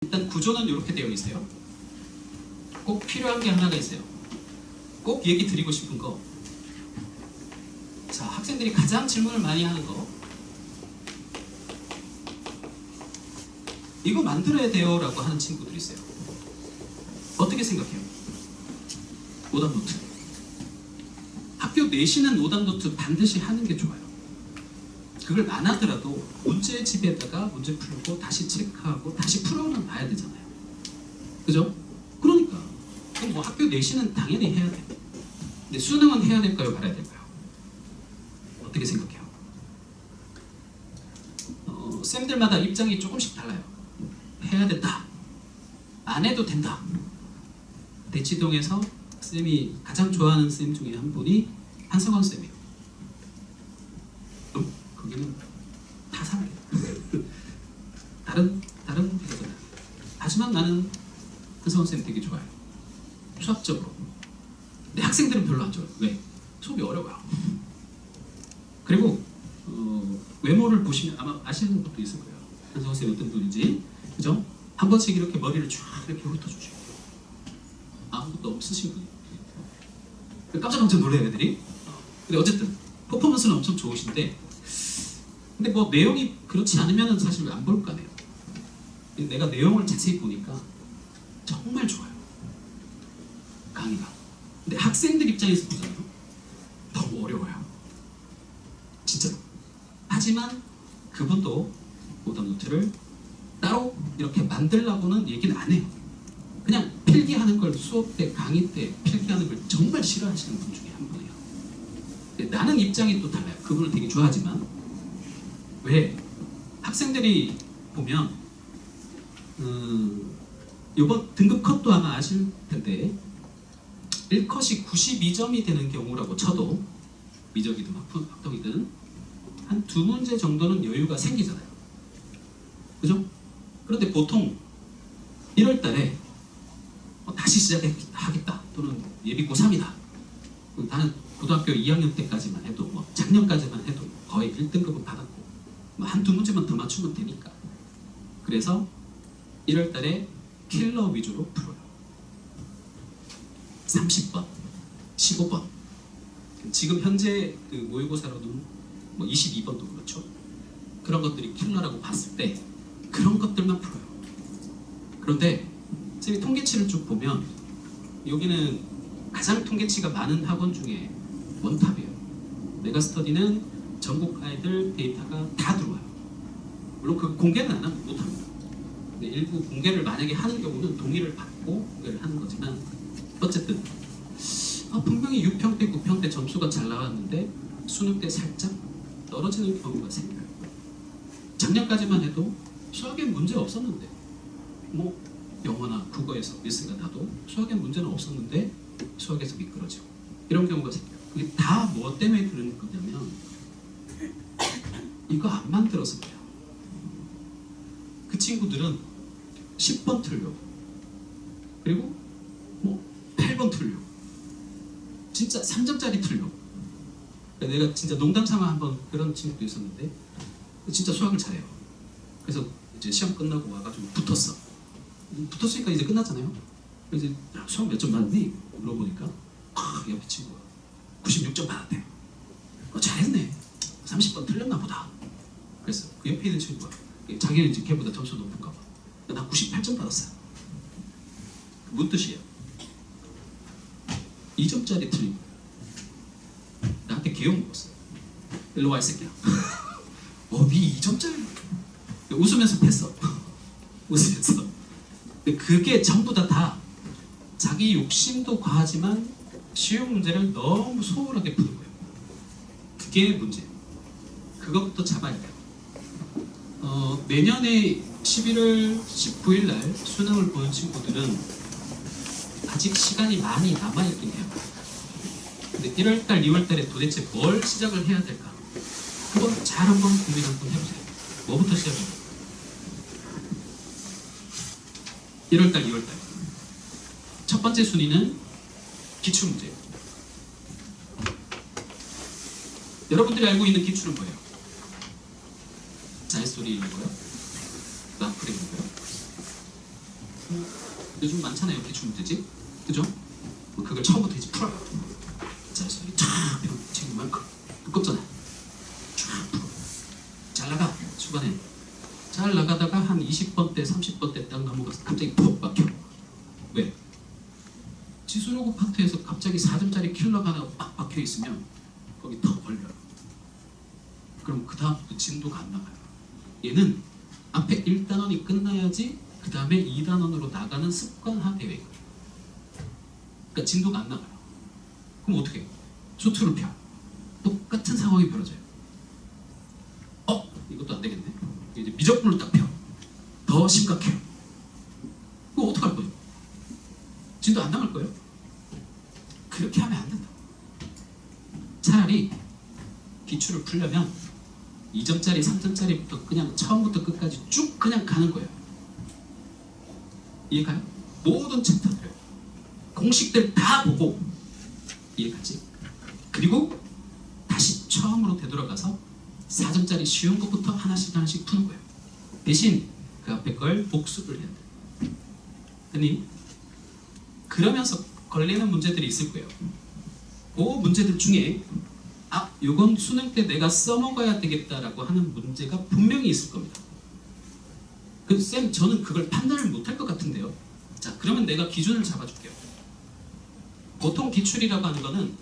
일단 구조는 이렇게 되어 있어요. 꼭 필요한 게 하나가 있어요. 꼭 얘기 드리고 싶은 거. 자, 학생들이 가장 질문을 많이 하는 거. 이거 만들어야 돼요 라고 하는 친구들이 있어요. 어떻게 생각해요? 오답노트. 학교 내시는 오답노트 반드시 하는 게 좋아요. 그걸 안 하더라도 문제집에다가 문제 풀고 다시 체크하고 다시 풀어는 봐야 되잖아요. 그죠? 그러니까 그럼 뭐 학교 내시는 당연히 해야 돼. 근데 수능은 해야 될까요? 말아야 될까요? 어떻게 생각해요? 쌤들마다 입장이 조금씩 달라요. 해야 된다. 안 해도 된다. 대치동에서 쌤이 가장 좋아하는 쌤 중에 한 분이 한성원 쌤이에요. 거기는 다 사랑해요. 다른 회사잖아요. 하지만 나는 한성원 쌤 되게 좋아요. 수학적으로. 근데 학생들은 별로 안 좋아요. 왜? 수업이 어려워요. 그리고 외모를 보시면 아마 아시는 분도 있을 거예요. 한성원 쌤이 어떤 분인지. 그죠? 한 번씩 이렇게 머리를 쫙 이렇게 훑어주죠. 아무것도 없으신 분이. 깜짝깜짝 놀래요, 애들이. 근데 어쨌든 퍼포먼스는 엄청 좋으신데, 근데 뭐 내용이 그렇지 않으면 사실 안 볼 거 아니에요. 내가 내용을 자세히 보니까 정말 좋아요. 강의가. 근데 학생들 입장에서 보잖아요. 너무 어려워요. 진짜로. 하지만 그분도 오답노트를 따로 이렇게 만들라고는 얘기는 안 해요. 그냥 필기하는 걸 수업 때, 강의 때 필기하는 걸 정말 싫어하시는 분 중에 한 분이에요. 근데 나는 입장이 또 달라요. 그분을 되게 좋아하지만 왜? 학생들이 보면 이번 등급 컷도 아마 아실 텐데 1컷이 92점이 되는 경우라고 쳐도 미적이든 학통이든 한 2문제 정도는 여유가 생기잖아요. 그죠? 그런데 보통 1월 달에 다시 시작하겠다 또는 예비 고3이다. 나는 고등학교 2학년 때까지만 해도 뭐 작년까지만 해도 거의 1등급은 받았고 뭐 한두 문제만 더 맞추면 되니까. 그래서 1월 달에 킬러 위주로 풀어요. 30번, 15번. 지금 현재 그 모의고사로는 뭐 22번도 그렇죠. 그런 것들이 킬러라고 봤을 때 그런 것들만 풀어요. 그런데 쌤이 통계치를 쭉 보면 여기는 가장 통계치가 많은 학원 중에 원탑이에요. 메가스터디는 전국 아이들 데이터가 다 들어와요. 물론 그 공개는 안 하면 못합니다. 근데 일부 공개를 만약에 하는 경우는 동의를 받고 공개를 하는 거지만 어쨌든 분명히 6평 때 9평 때 점수가 잘 나왔는데 수능 때 살짝 떨어지는 경우가 생겨요. 작년까지만 해도 수학엔 문제 없었는데 뭐 영어나 국어에서 미스가 나도 수학엔 문제는 없었는데 수학에서 미끄러지고 이런 경우가 생겨요. 그게 다 뭐 때문에 그런 거냐면 이거 안 만들어서 그래요. 그 친구들은 10번 틀려 그리고 뭐 8번 틀려 진짜 3점짜리 틀려. 내가 진짜 농담 삼아 한번 그런 친구도 있었는데 진짜 수학을 잘해요. 그래서 이제 시험 끝나고 와가지고 붙었으니까 이제 끝났잖아요. 이제 수학 몇 점 받았니? 물어보니까 옆에 친구가 96점 받았대. 잘했네. 30번 틀렸나 보다. 그래서 그 옆에 있는 친구가 자기는 이제 걔보다 점수 높은가 봐. 나 98점 받았어요. 뭔 뜻이에요? 2점짜리 틀린 거야. 나한테 개욕 먹었어. 일로 와 이 새끼야. 네 2점짜리 웃으면서 팼어. 웃으면서. 그게 전부 다 자기 욕심도 과하지만 쉬운 문제를 너무 소홀하게 푸는 거예요. 그게 문제예요. 그것부터 잡아야 돼요. 내년에 11월 19일 날 수능을 보는 친구들은 아직 시간이 많이 남아있긴 해요. 근데 1월달, 2월달에 도대체 뭘 시작을 해야 될까? 한번 고민 한번 해보세요. 뭐부터 시작해요? 1월달, 2월달. 첫 번째 순위는 기출문제예요. 여러분들이 알고 있는 기출은 뭐예요? 자연스토리인 거요? 라프레인 거요? 요즘 많잖아요, 기출 문제집. 그죠? 그걸 처음부터 이제 풀어요. 자, 그래서 쫙 배운 책이 많고 두껍잖아요. 쫙 풀어. 잘 나가, 수반에. 잘 나가다가 한 20번 때, 30번 때 딱 넘어가서 갑자기 푹 막혀. 왜? 지수로그 파트에서 갑자기 4점짜리 킬러가 하나 빡 박혀 있으면 거기 더 걸려요. 그럼 그 다음부터 진도가 안 나가요. 얘는 앞에 1단원이 끝나야지 그 다음에 2단원으로 나가는 습관화 되어 있거든요. 그러니까 진도가 안 나가요. 그럼 어떻게 해요? 수투를 펴. 똑같은 상황이 벌어져요. 이것도 안 되겠네. 이제 미적분을 딱 펴. 더 심각해요. 그거 어떡할 거예요? 진도 안 나갈 거예요? 그렇게 하면 안 된다. 차라리 기출을 풀려면 2점짜리, 3점짜리부터 그냥 처음부터 끝까지 쭉 그냥 가는 거예요. 이해가요? 모든 챕터들 공식들 다 보고 이해가지? 그리고 다시 처음으로 되돌아가서 4점짜리 쉬운 것부터 하나씩 하나씩 푸는 거예요. 대신 그 앞에 걸 복습을 해야 돼요. 아니 그러면서 걸리는 문제들이 있을 거예요. 그 문제들 중에 요건 수능 때 내가 써먹어야 되겠다라고 하는 문제가 분명히 있을 겁니다. 쌤, 저는 그걸 판단을 못할 것 같은데요. 자, 그러면 내가 기준을 잡아줄게요. 보통 기출이라고 하는 거는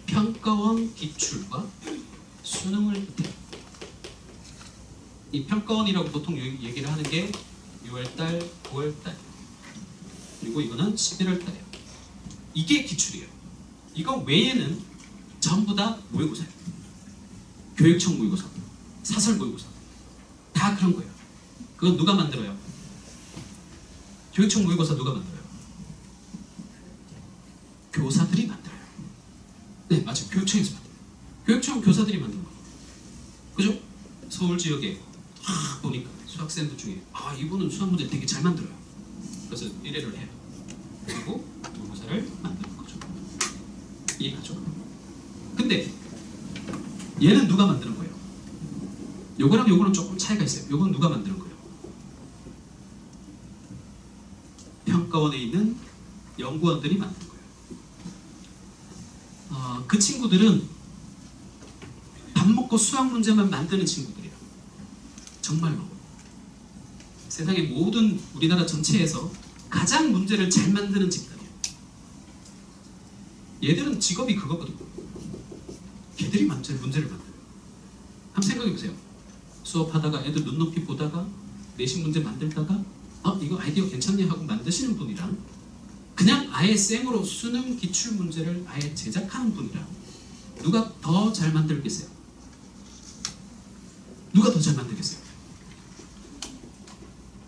평가원 기출과 수능을 뜻해요. 이 평가원이라고 보통 얘기를 하는 게 6월달, 9월달, 그리고 이거는 11월달이에요. 이게 기출이에요. 이거 외에는 전부 다 모의고사예요. 교육청 모의고사, 사설 모의고사, 다 그런 거예요. 그건 누가 만들어요? 교육청 모의고사 누가 만들어요? 교사들이 만들어요. 네, 맞아요. 교육청에서 만들어요. 교육청 교사들이 만든 거예요. 그죠? 서울 지역에 보니까 수학생들 중에 이분은 수학 문제 되게 잘 만들어요. 그래서 1회를 해요. 그리고 모의고사를 만드는 거죠. 이해가죠? 근데 얘는 누가 만드는 거예요? 요거랑 요거는 조금 차이가 있어요. 요건 누가 만드는 거예요? 평가원에 있는 연구원들이 만든 거예요. 그 친구들은 밥 먹고 수학 문제만 만드는 친구들이에요. 정말로. 세상의 모든 우리나라 전체에서 가장 문제를 잘 만드는 집단이에요. 얘들은 직업이 그거거든요. 걔들이 문제를 만들어요. 한번 생각해보세요. 수업하다가 애들 눈높이 보다가 내신 문제 만들다가 이거 아이디어 괜찮네 하고 만드시는 분이랑 그냥 아예 생으로 수능 기출 문제를 아예 제작하는 분이랑 누가 더 잘 만들겠어요? 누가 더 잘 만들겠어요?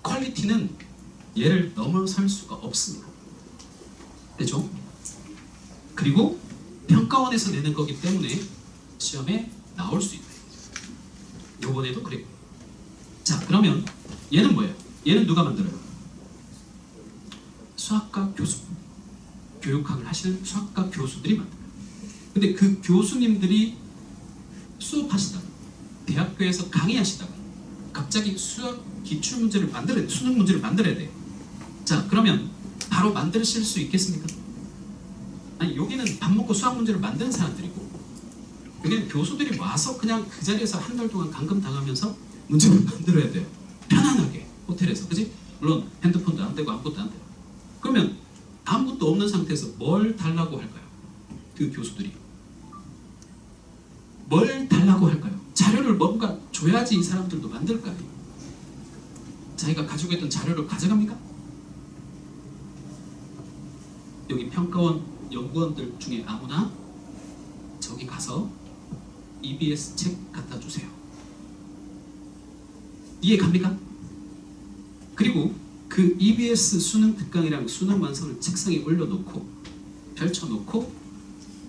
퀄리티는 얘를 넘어설 수가 없습니다. 그죠? 그리고 평가원에서 내는 거기 때문에 시험에 나올 수 있다. 요번에도 그래요. 자, 그러면 얘는 뭐예요? 얘는 누가 만들어요? 수학과 교수, 교육학을 하시는 수학과 교수들이 만들어요. 근데 그 교수님들이 수업하시다가 대학교에서 강의하시다가 갑자기 수학 기출 문제를 만들어야 돼. 수능 문제를 만들어야 돼. 자, 그러면 바로 만드실 수 있겠습니까? 아니, 여기는 밥 먹고 수학 문제를 만드는 사람들이고 여기는 교수들이 와서 그냥 그 자리에서 한 달 동안 감금 당하면서 문제를 만들어야 돼요. 편안하게 호텔에서, 그지? 물론 핸드폰도 안 되고 아무것도 안 돼요. 그러면 아무것도 없는 상태에서 뭘 달라고 할까요? 그 교수들이 뭘 달라고 할까요? 자료를 뭔가 줘야지 이 사람들도 만들 거 아니에요. 자기가 가지고 있던 자료를 가져갑니까? 여기 평가원 연구원들 중에 아무나 저기 가서 EBS 책 갖다 주세요. 이해 갑니까? 그리고 그 EBS 수능 특강이랑 수능 완성을 책상에 올려놓고 펼쳐놓고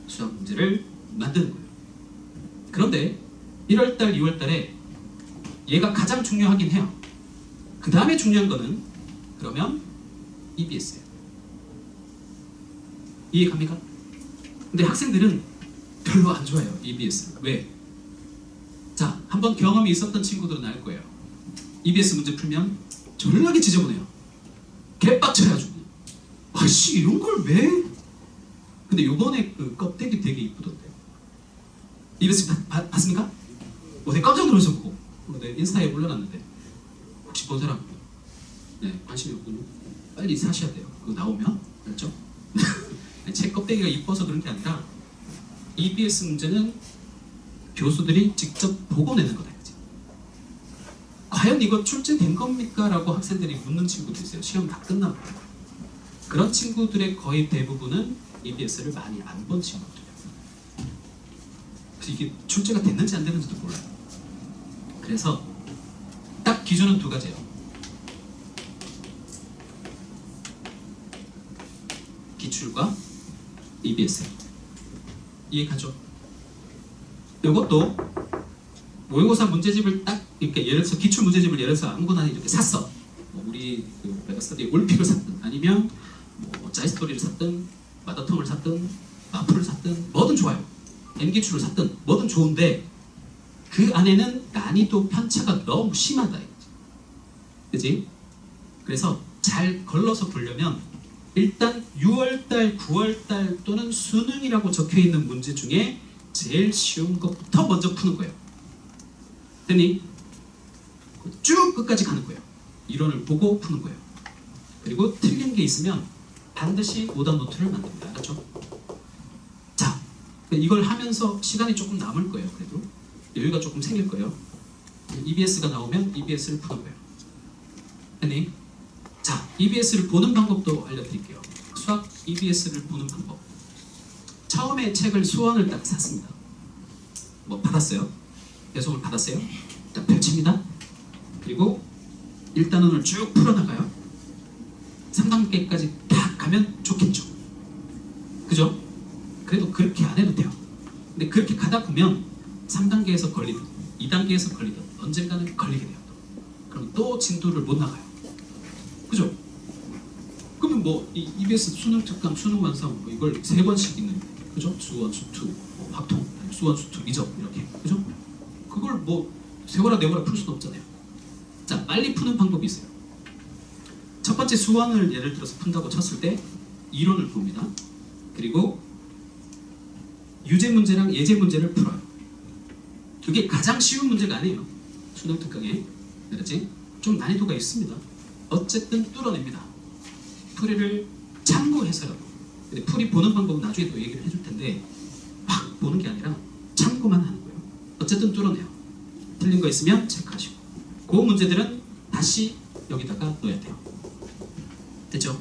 수학 문제를 만드는 거예요. 그런데 1월달, 2월달에 얘가 가장 중요하긴 해요. 그 다음에 중요한 거는 그러면 EBS예요. 이해 갑니까? 근데 학생들은 별로 안 좋아해요, EBS를. 왜? 자, 한번 경험이 있었던 친구들은 알 거예요. EBS 문제 풀면 졸라게 지저분해요. 개빡쳐가지고 아씨 이런 걸 왜? 근데 요번에 그 껍데기 되게 이쁘던데. EBS 봤습니까? 내가 깜짝 놀랐었고 내 인스타에 올려놨는데 혹시 본 사람 네, 관심이 없군요. 빨리 사셔야 돼요. 그거 나오면 알죠? 책 껍데기가 이뻐서 그런 게 아니라 EBS 문제는 교수들이 직접 보고 내는 거다. 그치? 과연 이거 출제된 겁니까? 라고 학생들이 묻는 친구도 있어요. 시험 다 끝나고. 그런 친구들의 거의 대부분은 EBS를 많이 안 본 친구들이에요. 그래서 이게 출제가 됐는지 안 됐는지도 몰라요. 그래서 딱 기준은 두 가지예요. 기출과 EBS예요. 이해가죠? 이것도 모의고사 문제집을 딱 이렇게 예를 들어서 기출 문제집을 예를 들어서 아무거나 이렇게 샀어. 우리 그 메가스터디 올픽을 샀든 아니면 뭐 자이스토리를 샀든 마더통을 샀든 마프를 샀든 뭐든 좋아요. N기출을 샀든 뭐든 좋은데 그 안에는 난이도 편차가 너무 심하다. 그치? 그래서 잘 걸러서 보려면 일단 6월달, 9월달 또는 수능이라고 적혀있는 문제 중에 제일 쉬운 것부터 먼저 푸는 거예요. 됐니? 쭉 끝까지 가는 거예요. 이론을 보고 푸는 거예요. 그리고 틀린 게 있으면 반드시 오답 노트를 만듭니다. 알았죠? 자, 이걸 하면서 시간이 조금 남을 거예요. 그래도 여유가 조금 생길 거예요. EBS가 나오면 EBS를 푸는 거예요. 됐니? 자, EBS를 보는 방법도 알려드릴게요. 수학 EBS를 보는 방법. 처음에 책을 수원을 딱 샀습니다. 뭐 받았어요? 배송을 받았어요? 딱 펼칩니다. 그리고 1단원을 쭉 풀어나가요. 3단계까지 딱 가면 좋겠죠. 그죠? 그래도 그렇게 안 해도 돼요. 근데 그렇게 가다 보면 3단계에서 걸리든 2단계에서 걸리든 언젠가는 걸리게 돼요. 그럼 또 진도를 못 나가요. 그죠? 그러면 뭐 이 EBS 수능 특강, 수능 완성 뭐 이걸 3번씩 있는데 그죠? 수원, 수투, 뭐 확통, 수원, 수투, 미적 이렇게 그죠? 그걸 뭐 세거라 내거라 풀 수는 없잖아요. 자, 빨리 푸는 방법이 있어요. 첫 번째 수원을 예를 들어서 푼다고 쳤을 때 이론을 봅니다. 그리고 유제 문제랑 예제 문제를 풀어요. 그게 가장 쉬운 문제가 아니에요. 수능 특강에. 그렇지? 좀 난이도가 있습니다. 어쨌든 뚫어냅니다. 풀이를 참고해서라도. 근데 풀이 보는 방법은 나중에 또 얘기를 해줄 텐데 막 보는 게 아니라 참고만 하는 거예요. 어쨌든 뚫어내요. 틀린 거 있으면 체크하시고. 그 문제들은 다시 여기다가 넣어야 돼요. 됐죠?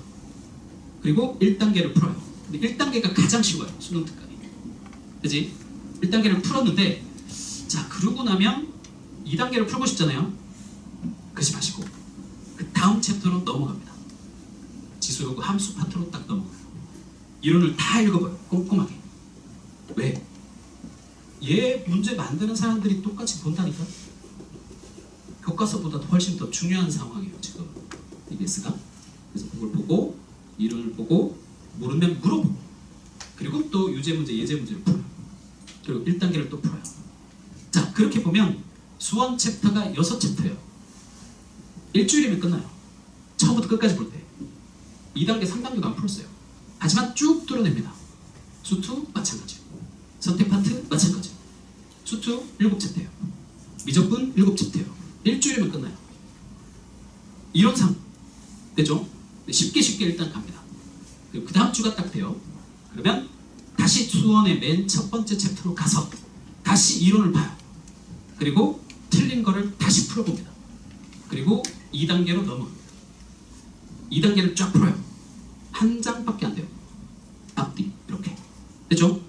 그리고 1단계를 풀어요. 근데 1단계가 가장 쉬워요. 수능 특강이. 그치? 1단계를 풀었는데 자, 그러고 나면 2단계를 풀고 싶잖아요. 그러지 마시고 그 다음 챕터로 넘어갑니다. 지수요구 함수 파트로 딱 넘어가요. 이론을 다 읽어봐요. 꼼꼼하게. 왜? 얘 문제 만드는 사람들이 똑같이 본다니까? 교과서보다 훨씬 더 중요한 상황이에요. 지금 EBS가. 그래서 그걸 보고 이론을 보고 모르면 물어보고 그리고 또 유제 문제, 예제 문제를 풀어요. 그리고 1단계를 또 풀어요. 자, 그렇게 보면 수원 챕터가 6챕터예요. 일주일이면 끝나요. 처음부터 끝까지 볼 때. 2단계, 3단계도 안 풀었어요. 하지만 쭉 뚫어냅니다. 수투 마찬가지. 선택 파트 마찬가지. 수투 7챕터예요. 미적분 7챕터예요. 일주일이면 끝나요. 이론상 되죠? 쉽게 일단 갑니다. 그 다음 주가 딱 돼요. 그러면 다시 수원의 맨 첫 번째 챕터로 가서 다시 이론을 봐요. 그리고 틀린 거를 다시 풀어봅니다. 그리고 2단계로 넘어갑니다. 2단계를 쫙 풀어요. 한 장밖에 안 돼요. 앞뒤 이렇게. 되죠?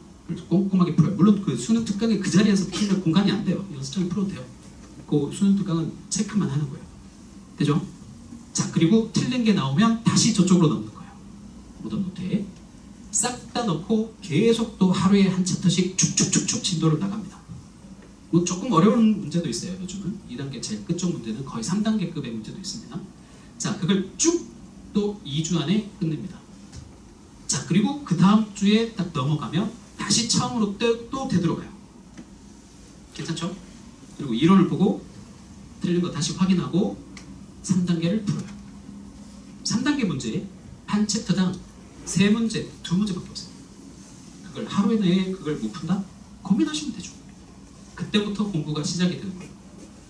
꼼꼼하게 풀어요. 물론 그 수능 특강에 그 자리에서 풀면 공간이 안 돼요. 연습장에 풀어도 돼요. 그 수능 특강은 체크만 하는 거예요. 되죠? 자, 그리고 틀린 게 나오면 다시 저쪽으로 넣는 거예요. 오답 노트에 싹 다 넣고 계속 또 하루에 한 챕터씩 축축축축 진도를 나갑니다. 뭐 조금 어려운 문제도 있어요. 요즘은 2단계 제일 끝쪽 문제는 거의 3단계급의 문제도 있습니다. 자, 그걸 쭉 또 2주 안에 끝냅니다. 자, 그리고 그 다음 주에 딱 넘어가면 다시 처음으로 또 되돌아가요. 괜찮죠? 그리고 이론을 보고 틀린 거 다시 확인하고 3단계를 풀어요. 3단계 문제 한 챕터당 3문제, 2문제밖에 없어요. 그걸 하루 내에 그걸 못 푼다? 고민하시면 되죠. 그때부터 공부가 시작이 되는 거예요.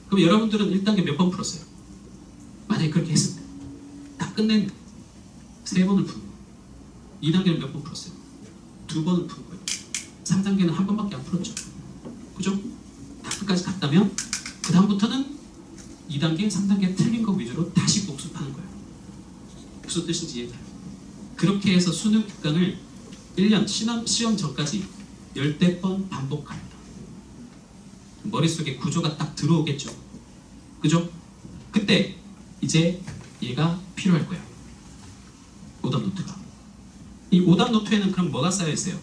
그럼 여러분들은 1단계 몇 번 풀었어요? 만약에 그렇게 했을 때 다 끝내면 3번을 푸는 거예요. 2단계는 몇 번 풀었어요? 2번을 푸는 거예요. 3단계는 한 번밖에 안 풀었죠. 그죠? 다 끝까지 갔다면 그 다음부터는 2단계, 3단계 틀린 거 위주로 다시 복습하는 거예요. 무슨 뜻인지 이해가요? 그렇게 해서 수능 특강을 1년 시험 전까지 10대 번 반복합니다. 머릿속에 구조가 딱 들어오겠죠. 그죠? 그때 이제 얘가 필요할 거예요. 오답 노트가. 이 오답 노트에는 그럼 뭐가 쌓여 있어요?